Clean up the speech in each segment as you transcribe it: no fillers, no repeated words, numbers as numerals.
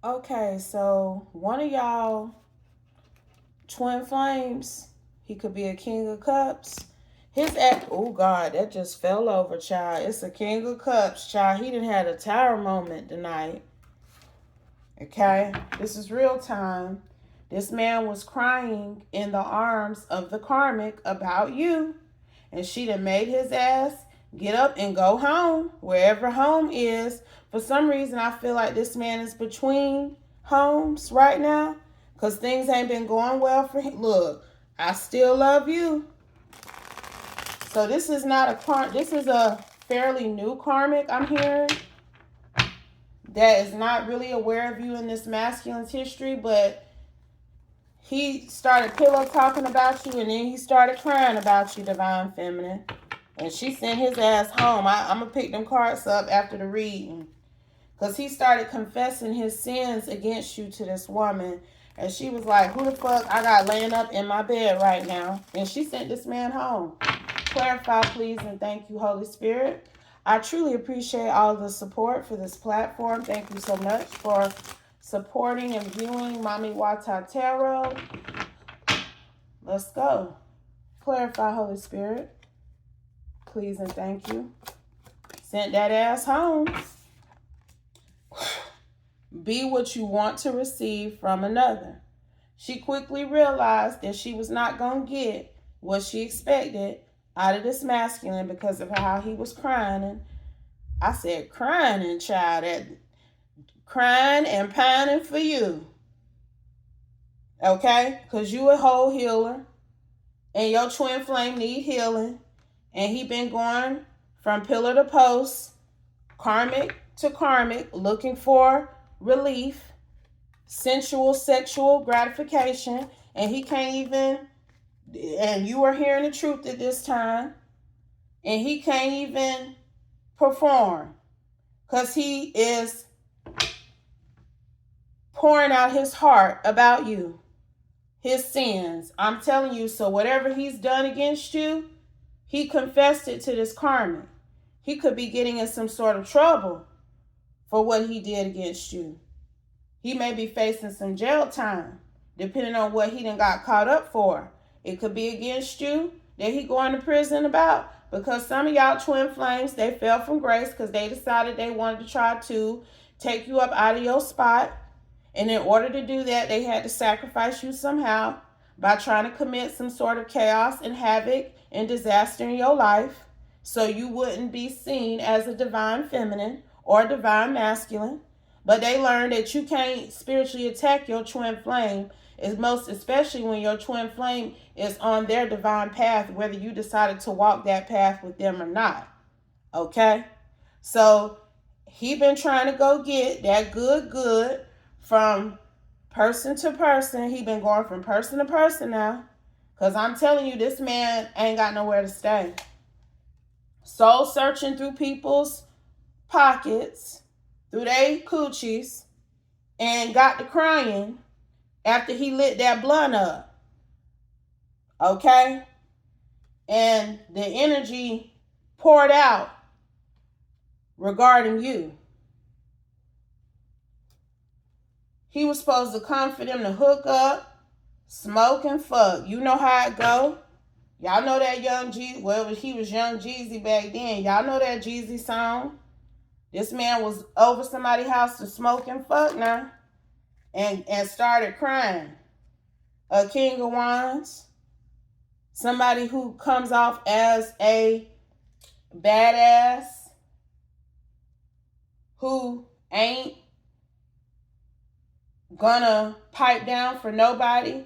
Okay, so one of y'all twin flames, he could be a king of cups. His act, oh God, that just fell over, child. It's a king of cups, child. He didn't had a tower moment tonight. Okay, this is real time. This man was crying in the arms of the karmic about you, and she done made his ass get up and go home, wherever home is. For some reason, I feel like this man is between homes right now, because things ain't been going well for him. Look, I still love you. So this is not this is a fairly new karmic I'm hearing that is not really aware of you in this masculine's history, but he started pillow talking about you, and then he started crying about you, divine feminine. And she sent his ass home. I'm going to pick them cards up after the reading. Because he started confessing his sins against you to this woman. And she was like, who the fuck I got laying up in my bed right now? And she sent this man home. Clarify, please, and thank you, Holy Spirit. I truly appreciate all the support for this platform. Thank you so much for supporting and viewing Mami Wata Tarot. Let's go. Clarify, Holy Spirit. Please and thank you. Sent that ass home. Be what you want to receive from another. She quickly realized that she was not going to get what she expected out of this masculine because of how he was crying. And I said crying and child, that crying and pining for you. Okay? Because you a whole healer and your twin flame need healing. And he been going from pillar to post, karmic to karmic, looking for relief, sensual, sexual gratification. And he can't even, and you are hearing the truth at this time, and he can't even perform because he is pouring out his heart about you, his sins. I'm telling you, so whatever he's done against you, he confessed it to this karmic. He could be getting in some sort of trouble for what he did against you. He may be facing some jail time, depending on what he done got caught up for. It could be against you that he going to prison about, because some of y'all twin flames, they fell from grace because they decided they wanted to try to take you up out of your spot. And in order to do that, they had to sacrifice you somehow by trying to commit some sort of chaos and havoc and disaster in your life, so you wouldn't be seen as a divine feminine or a divine masculine. But they learned that you can't spiritually attack your twin flame, is most especially when your twin flame is on their divine path, whether you decided to walk that path with them or not. Okay? So he been trying to go get that good from person to person. He been going from person to person now. Because I'm telling you, this man ain't got nowhere to stay. Soul searching through people's pockets, through their coochies, and got to crying after he lit that blunt up. Okay? And the energy poured out regarding you. He was supposed to come for them to hook up, smoke, and fuck. You know how it go. Y'all know that Young Jeezy, well, he was Young Jeezy back then. Y'all know that Jeezy song. This man was over somebody's house to smoke and fuck now. And started crying. A king of wands. Somebody who comes off as a badass. Who ain't gonna pipe down for nobody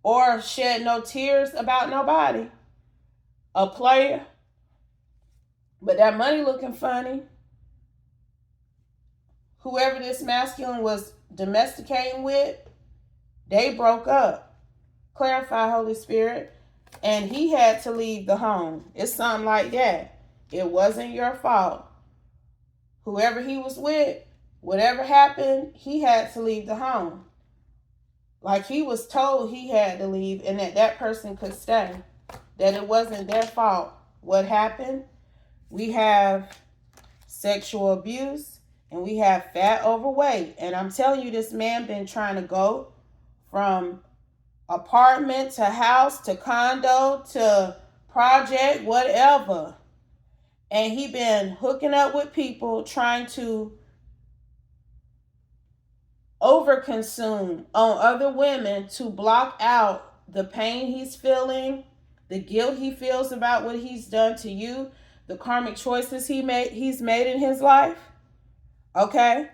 or shed no tears about nobody. A player. But that money looking funny. Whoever this masculine was domesticating with, they broke up. Clarify, Holy Spirit. And he had to leave the home. It's something like that. It wasn't your fault. Whoever he was with, whatever happened, he had to leave the home. Like he was told he had to leave and that that person could stay. That it wasn't their fault. What happened? We have sexual abuse, And we have fat overweight. And I'm telling you, this man been trying to go from apartment to house to condo to project, whatever. And he been hooking up with people trying to overconsume on other women to block out the pain he's feeling, the guilt he feels about what he's done to you, the karmic choices he's made in his life. Okay?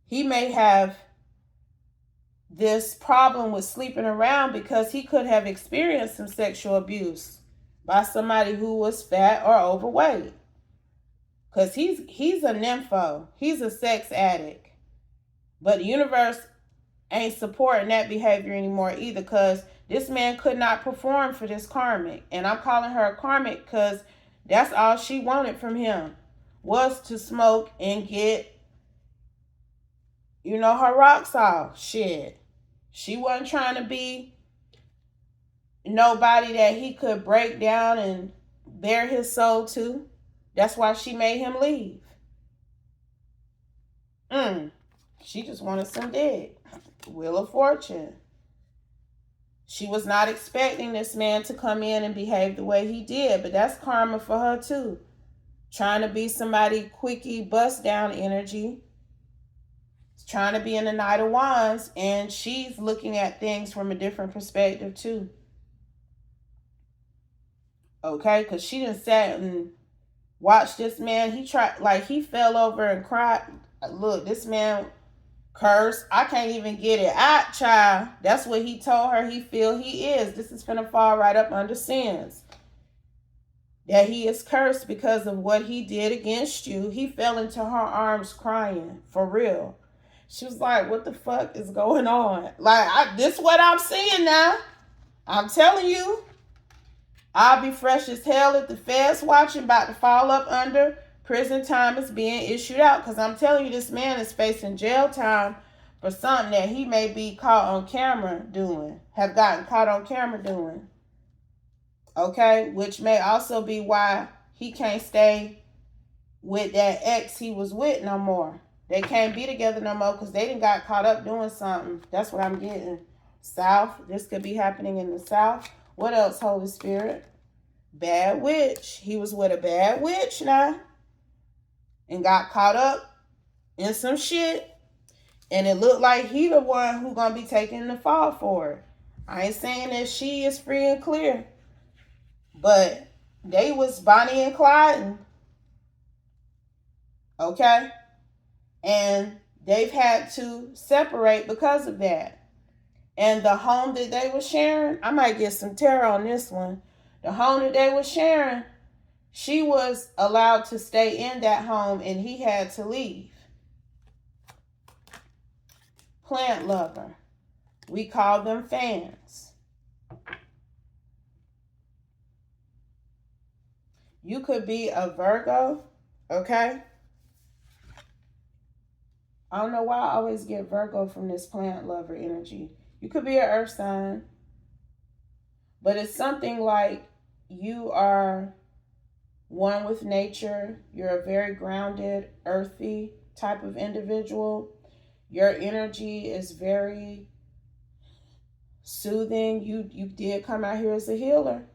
He may have this problem with sleeping around because he could have experienced some sexual abuse by somebody who was fat or overweight. Because he's a nympho. He's a sex addict. But the universe ain't supporting that behavior anymore either, because this man could not perform for this karmic. And I'm calling her a karmic because that's all she wanted from him, was to smoke and get, her rocks off. Shit. She wasn't trying to be nobody that he could break down and bare his soul to. That's why she made him leave. She just wanted some dick. Wheel of Fortune. She was not expecting this man to come in and behave the way he did, but that's karma for her too. Trying to be somebody quickie bust down energy. Trying to be in the Knight of Wands, and she's looking at things from a different perspective too. Okay, because she done sat and watched this man. He fell over and cried. Look, this man cursed. I can't even get it out, child. That's what he told her he feel he is. This is finna fall right up under sins. That he is cursed because of what he did against you. He fell into her arms crying, for real. She was like, what the fuck is going on? This is what I'm seeing now. I'm telling you. I'll be fresh as hell at the feds watching, about to fall up under. Prison time is being issued out, because I'm telling you, this man is facing jail time for something that he may be caught on camera doing, have gotten caught on camera doing. Okay, which may also be why he can't stay with that ex he was with no more. They can't be together no more because they done got caught up doing something. That's what I'm getting. South. This could be happening in the South. What else, Holy Spirit? Bad witch. He was with a bad witch now and got caught up in some shit. And it looked like he the one who gonna be taking the fall for it. I ain't saying that she is free and clear, but they was Bonnie and Clyde. Okay? And they've had to separate because of that. And the home that they were sharing, I might get some tarot on this one. The home that they were sharing, she was allowed to stay in that home and he had to leave. Plant lover. We call them fans. You could be a Virgo, okay? I don't know why I always get Virgo from this plant lover energy. You could be an earth sign. But it's something like you are one with nature. You're a very grounded, earthy type of individual. Your energy is very soothing. You did come out here as a healer.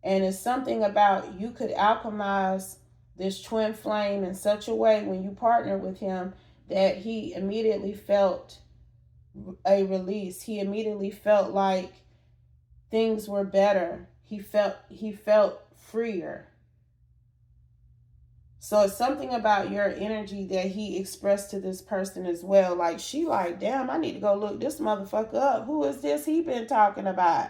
And it's something about you could alchemize this twin flame in such a way when you partner with him that he immediately felt a release. He immediately felt like things were better. He felt freer. So it's something about your energy that he expressed to this person as well. Like, she like, damn, I need to go look this motherfucker up. Who is this he been talking about?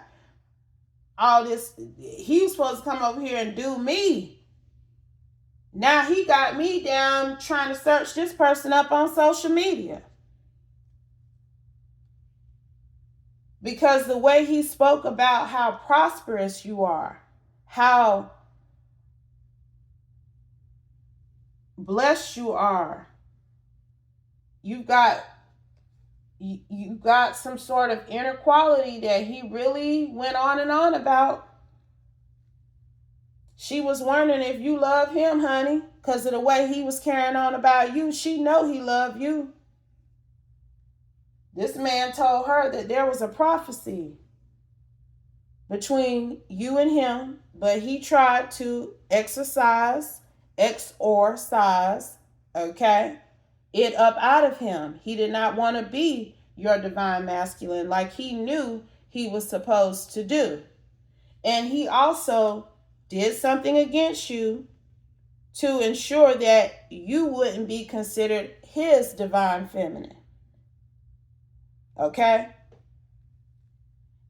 All this, he was supposed to come over here and do me. Now he got me down trying to search this person up on social media. Because the way he spoke about how prosperous you are, how blessed you are, you got some sort of inner quality that he really went on and on about. She was wondering if you love him, honey, because of the way he was carrying on about you. She know he loved you. This man told her that there was a prophecy between you and him, but he tried to exorcise, okay, it up out of him. He did not want to be your divine masculine like he knew he was supposed to do. And he also did something against you to ensure that you wouldn't be considered his divine feminine. Okay?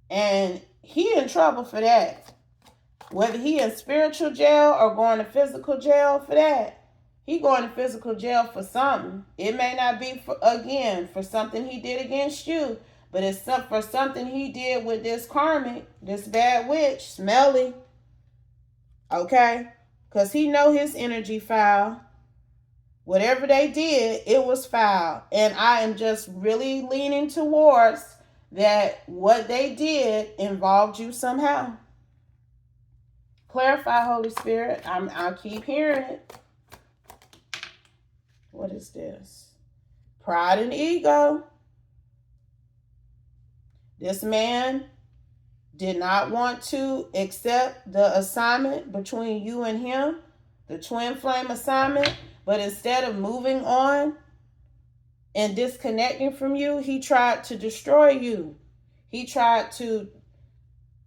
And he in trouble for that. Whether he in spiritual jail or going to physical jail for that, he going to physical jail for something. It may not be for something he did against you, but it's for something he did with this karmic, this bad witch, Smelly. Okay? Because he know his energy foul. Whatever they did, it was foul. And I am just really leaning towards that what they did involved you somehow. Clarify, Holy Spirit. I'll keep hearing it. What is this? Pride and ego. This man did not want to accept the assignment between you and him, the twin flame assignment, but instead of moving on and disconnecting from you, he tried to destroy you. He tried to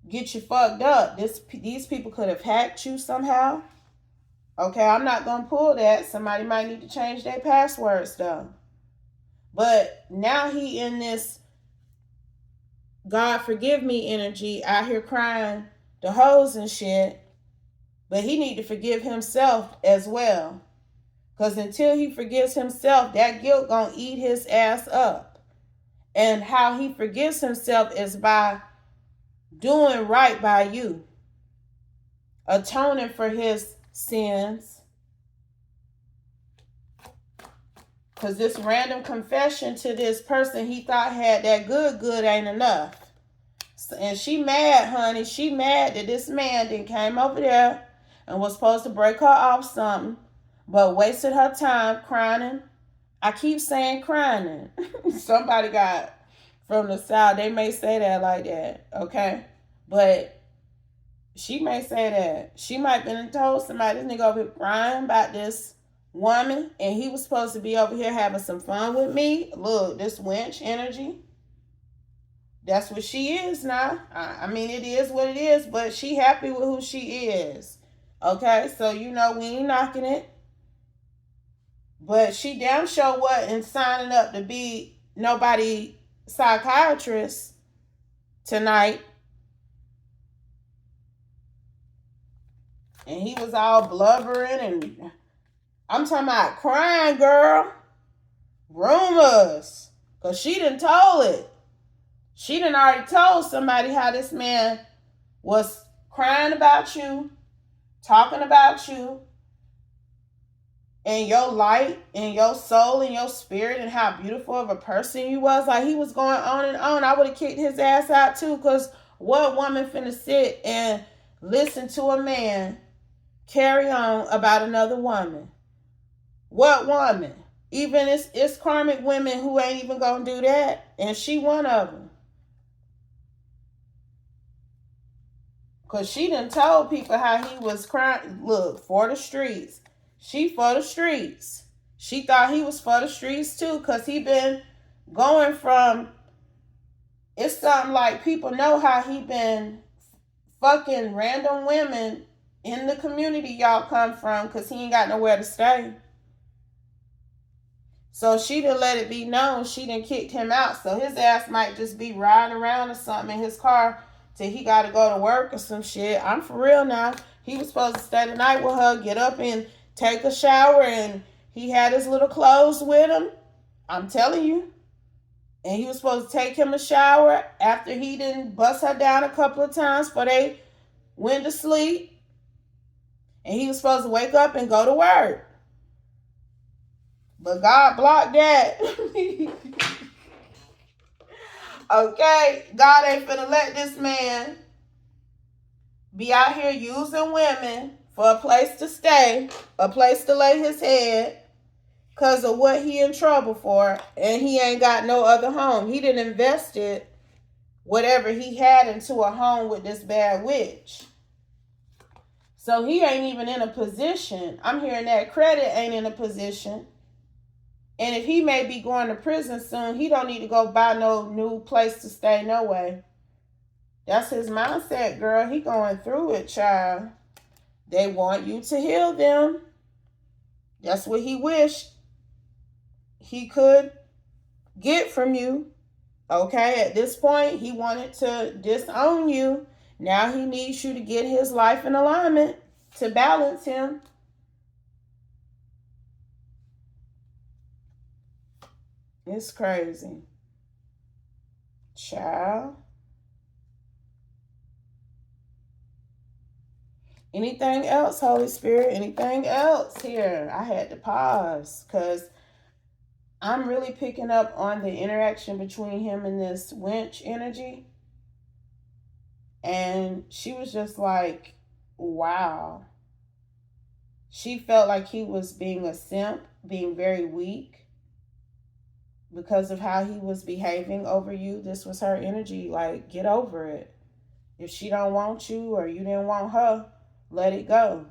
get you fucked up. These people could have hacked you somehow. Okay, I'm not going to pull that. Somebody might need to change their passwords though. But now he in this God forgive me energy out here crying the hoes and shit. But he need to forgive himself as well. Because until he forgives himself, that guilt gonna eat his ass up. And how he forgives himself is by doing right by you. Atoning for his sins. Because this random confession to this person he thought had that good ain't enough. And she mad, honey. She mad that this man then came over there and was supposed to break her off something, but wasted her time crying. I keep saying crying. Somebody got from the South. They may say that like that, okay? But she may say that. She might have been told somebody, this nigga over here crying about this woman, and he was supposed to be over here having some fun with me. Look, this wench energy. That's what she is now. I mean, it is what it is, but she happy with who she is. Okay, so we ain't knocking it. But she damn sure wasn't signing up to be nobody psychiatrist tonight. And he was all blubbering and I'm talking about crying, girl. Rumors. Because she done told it. She done already told somebody how this man was crying about you, talking about you, and your light, and your soul, and your spirit, and how beautiful of a person you was. Like, he was going on and on. I would have kicked his ass out too, because what woman finna sit and listen to a man carry on about another woman? What woman? Even it's karmic women who ain't even gonna do that, and she one of them. Because she done told people how he was crying. Look, for the streets. She for the streets. She thought he was for the streets too, because he been going from, it's something like people know how he been fucking random women in the community y'all come from, because he ain't got nowhere to stay. So she done let it be known she done kicked him out. So his ass might just be riding around or something in his car till he got to go to work or some shit. I'm for real now. He was supposed to stay the night with her, get up and take a shower, and he had his little clothes with him. I'm telling you. And he was supposed to take him a shower after he didn't bust her down a couple of times before they went to sleep. And he was supposed to wake up and go to work. But God blocked that. Okay, God ain't finna let this man be out here using women for a place to stay, a place to lay his head, because of what he in trouble for, and he ain't got no other home. He didn't invest it, whatever he had, into a home with this bad witch. So he ain't even in a position. I'm hearing that credit ain't in a position. And if he may be going to prison soon, he don't need to go buy no new place to stay no way. That's his mindset, girl. He going through it, child. They want you to heal them. That's what he wished he could get from you. Okay, at this point, he wanted to disown you. Now he needs you to get his life in alignment to balance him. It's crazy. Child. Anything else, Holy Spirit? Anything else here? I had to pause because I'm really picking up on the interaction between him and this wench energy. And she was just like, wow. She felt like he was being a simp, being very weak because of how he was behaving over you. This was her energy. Like, get over it. If she don't want you or you didn't want her, let it go.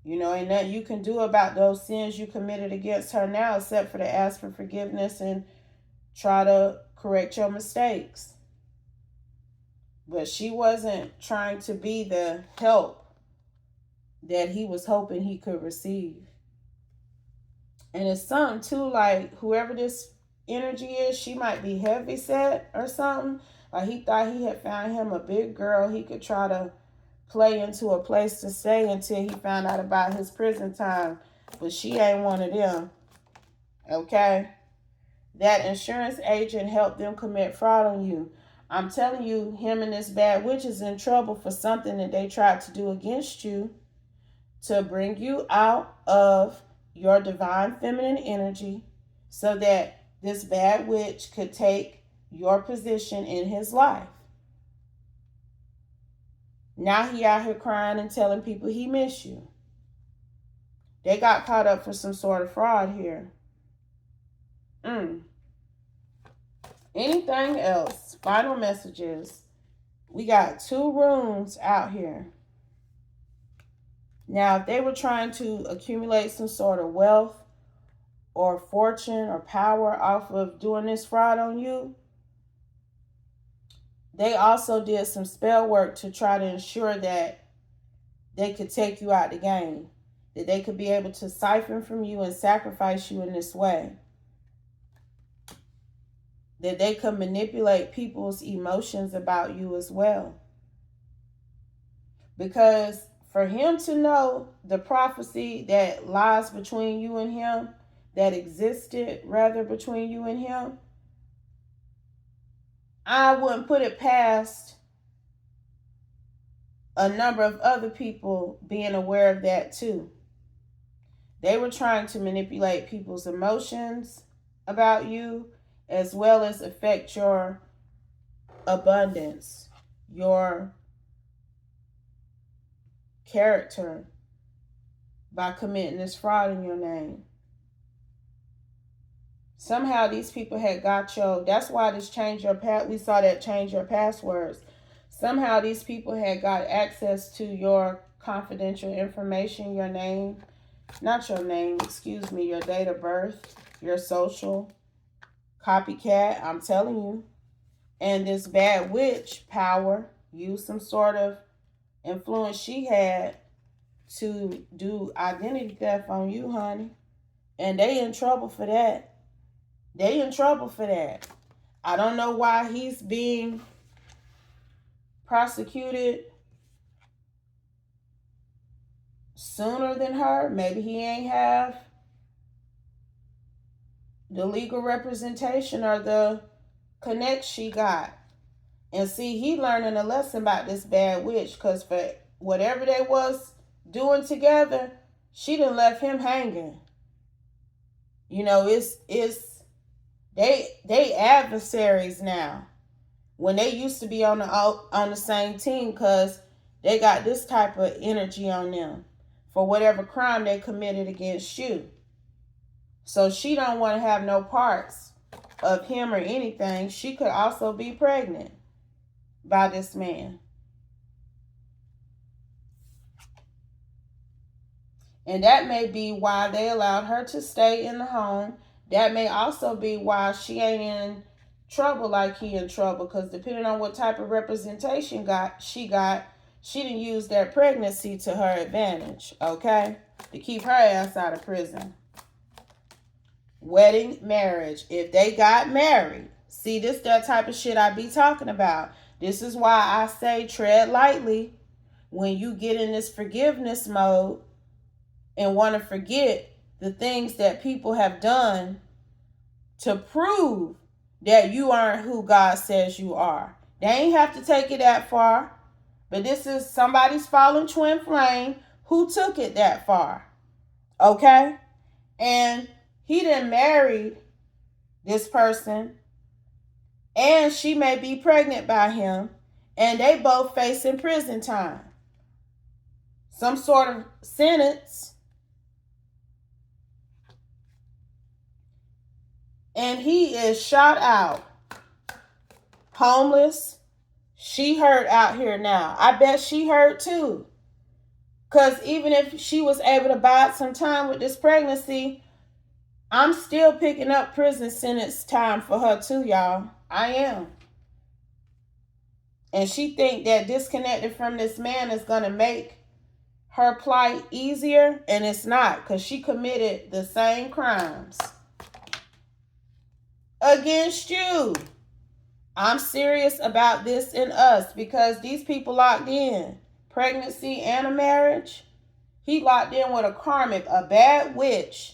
You know, ain't nothing you can do about those sins you committed against her now except for to ask for forgiveness and try to correct your mistakes. But she wasn't trying to be the help that he was hoping he could receive. And it's something too, like whoever this energy is, she might be heavy set or something. Like he thought he had found him a big girl he could try to play into a place to stay until he found out about his prison time. But she ain't one of them. Okay? That insurance agent helped them commit fraud on you. I'm telling you, him and this bad witch is in trouble for something that they tried to do against you to bring you out of your divine feminine energy so that this bad witch could take your position in his life. Now he out here crying and telling people he miss you. They got caught up for some sort of fraud here. Anything else? Final messages. We got 2 rooms out here. Now, if they were trying to accumulate some sort of wealth or fortune or power off of doing this fraud on you, they also did some spell work to try to ensure that they could take you out the game, that they could be able to siphon from you and sacrifice you in this way, that they could manipulate people's emotions about you as well. Because for him to know the prophecy that lies between you and him, that existed rather between you and him, I wouldn't put it past a number of other people being aware of that too. They were trying to manipulate people's emotions about you as well as affect your abundance, your character by committing this fraud in your name. Somehow these people had got your, that's why this change your we saw that change your passwords. Somehow these people had got access to your confidential information, your name, not your name, excuse me, your date of birth, your social, copycat, I'm telling you. And this bad witch power used some sort of influence she had to do identity theft on you, honey. And they in trouble for that. They in trouble for that. I don't know why he's being prosecuted sooner than her. Maybe he ain't have the legal representation or the connect she got. And see, he learning a lesson about this bad witch, because for whatever they was doing together, she done left him hanging. You know, it's they adversaries now. When they used to be on the same team, because They got this type of energy on them for whatever crime they committed against you. So she don't want to have no parts of him or anything. She could also be pregnant by this man. And that may be why they allowed her to stay in the home. That may also be why she ain't in trouble like he in trouble. Because depending on what type of representation she didn't use that pregnancy to her advantage. Okay? To keep her ass out of prison. Wedding, marriage. If they got married. See, this that type of shit I be talking about. This is why I say tread lightly when you get in this forgiveness mode and want to forget the things that people have done to prove that you aren't who God says you are. They ain't have to take it that far, but this is somebody's fallen twin flame who took it that far. Okay? And he done married this person, and she may be pregnant by him, and they both facing prison time. Some sort of sentence. And he is shot out. Homeless. She hurt out here now. I bet she hurt too. Because even if she was able to bide some time with this pregnancy, I'm still picking up prison sentence time for her too, y'all. I am. And she think that disconnected from this man is going to make her plight easier. And it's not, because she committed the same crimes against you. I'm serious about this in us because these people locked in. Pregnancy and a marriage. He locked in with a karmic, a bad witch,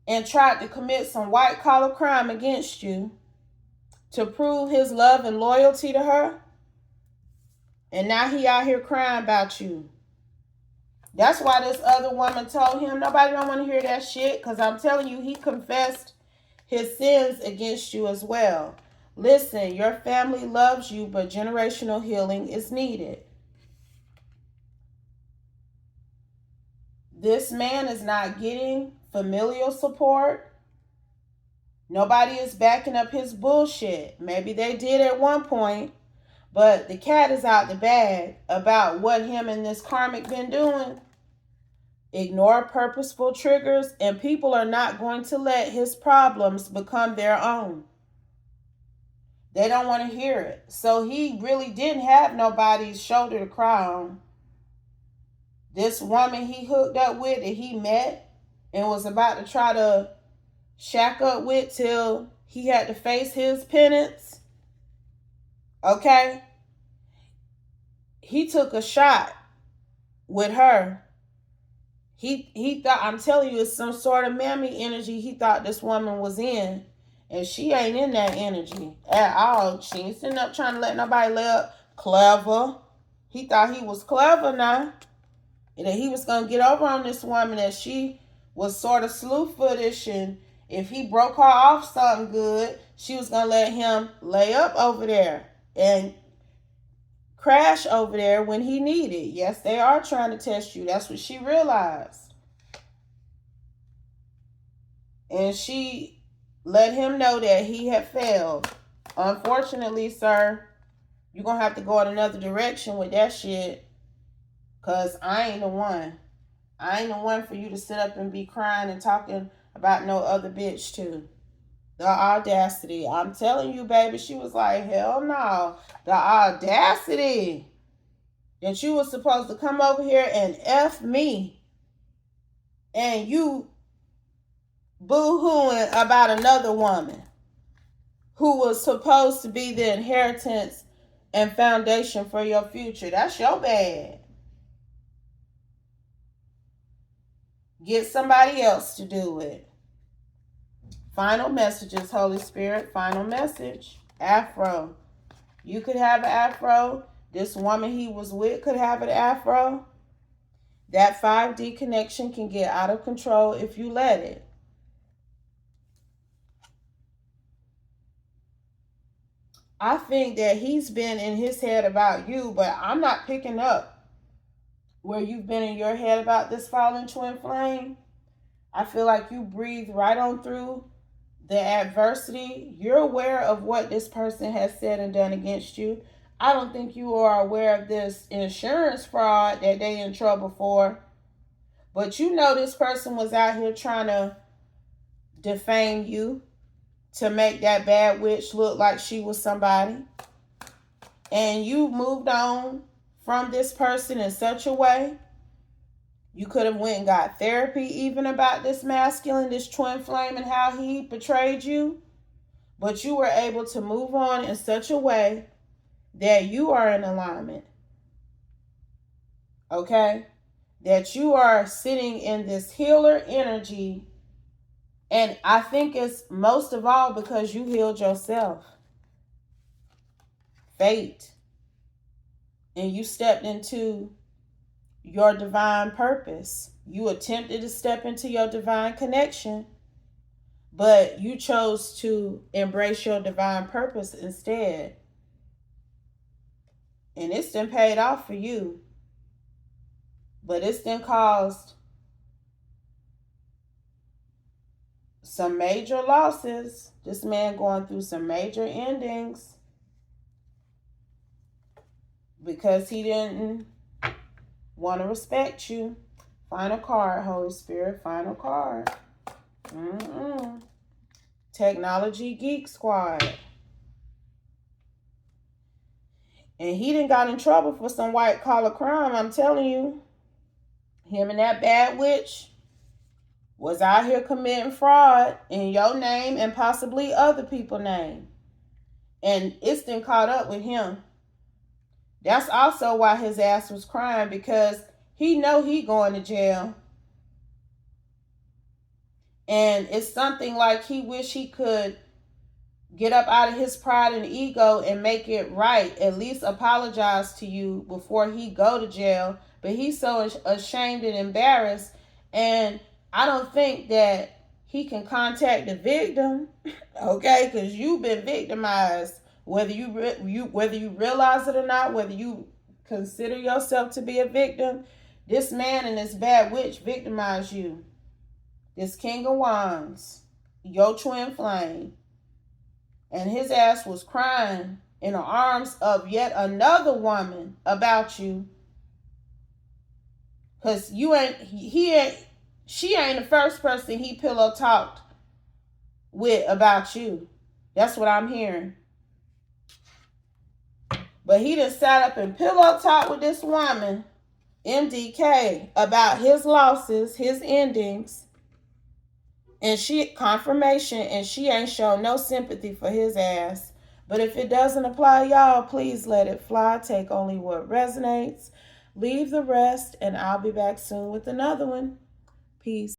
and tried to commit some white collar crime against you to prove his love and loyalty to her. And now he out here crying about you. That's why this other woman told him, nobody don't want to hear that shit, because I'm telling you, he confessed his sins against you as well. Listen, your family loves you, but generational healing is needed. This man is not getting familial support. Nobody is backing up his bullshit. Maybe they did at one point, but the cat is out the bag about what him and this karmic been doing. Ignore purposeful triggers, and people are not going to let his problems become their own. They don't want to hear it. So he really didn't have nobody's shoulder to cry on. This woman he hooked up with that he met and was about to try to shack up with till he had to face his penance. Okay? He took a shot with her. He thought, I'm telling you, it's some sort of mammy energy he thought this woman was in. And she ain't in that energy at all. She ain't sitting up trying to let nobody lay up. Clever. He thought he was clever now. And that he was going to get over on this woman, that she was sort of slew-footish, and if he broke her off something good, she was going to let him lay up over there and crash over there when he needed. Yes, they are trying to test you. That's what she realized. And she let him know that he had failed. Unfortunately, sir, you're going to have to go in another direction with that shit. Because I ain't the one. I ain't the one for you to sit up and be crying and talking about no other bitch too. The audacity. I'm telling you, baby, she was like, hell no. The audacity that you were supposed to come over here and F me. And you boo-hooing about another woman who was supposed to be the inheritance and foundation for your future. That's your bad. Get somebody else to do it. Final messages, Holy Spirit. Final message. Afro. You could have an afro. This woman he was with could have an afro. That 5D connection can get out of control if you let it. I think that he's been in his head about you, but I'm not picking up where you've been in your head about this fallen twin flame. I feel like you breathe right on through the adversity. You're aware of what this person has said and done against you. I don't think you are aware of this insurance fraud that they in trouble for. But you know this person was out here trying to defame you to make that bad witch look like she was somebody. And you moved on from this person in such a way. You could have went and got therapy even about this masculine, this twin flame, and how he betrayed you. But you were able to move on in such a way that you are in alignment. Okay? That you are sitting in this healer energy. And I think it's most of all because you healed yourself. Fate. And you stepped into your divine purpose. You attempted to step into your divine connection, but you chose to embrace your divine purpose instead. And it's been paid off for you. But it's been caused some major losses. This man going through some major endings because he didn't want to respect you. Final card, Holy Spirit. Final card. Technology Geek Squad. And he done got in trouble for some white collar crime, I'm telling you. Him and that bad witch was out here committing fraud in your name and possibly other people's name. And it's been caught up with him. That's also why his ass was crying, because he know he going to jail. And it's something like he wish he could get up out of his pride and ego and make it right. At least apologize to you before he go to jail. But he's so ashamed and embarrassed. And I don't think that he can contact the victim. Okay, because you've been victimized. Whether you realize it or not, whether you consider yourself to be a victim, this man and this bad witch victimized you. This King of Wands, your twin flame. And his ass was crying in the arms of yet another woman about you. Because she ain't the first person he pillow talked with about you. That's what I'm hearing. But he just sat up and pillow talked with this woman, MDK, about his losses, his endings, and confirmation, and she ain't shown no sympathy for his ass. But if it doesn't apply, y'all, please let it fly. Take only what resonates. Leave the rest, and I'll be back soon with another one. Peace.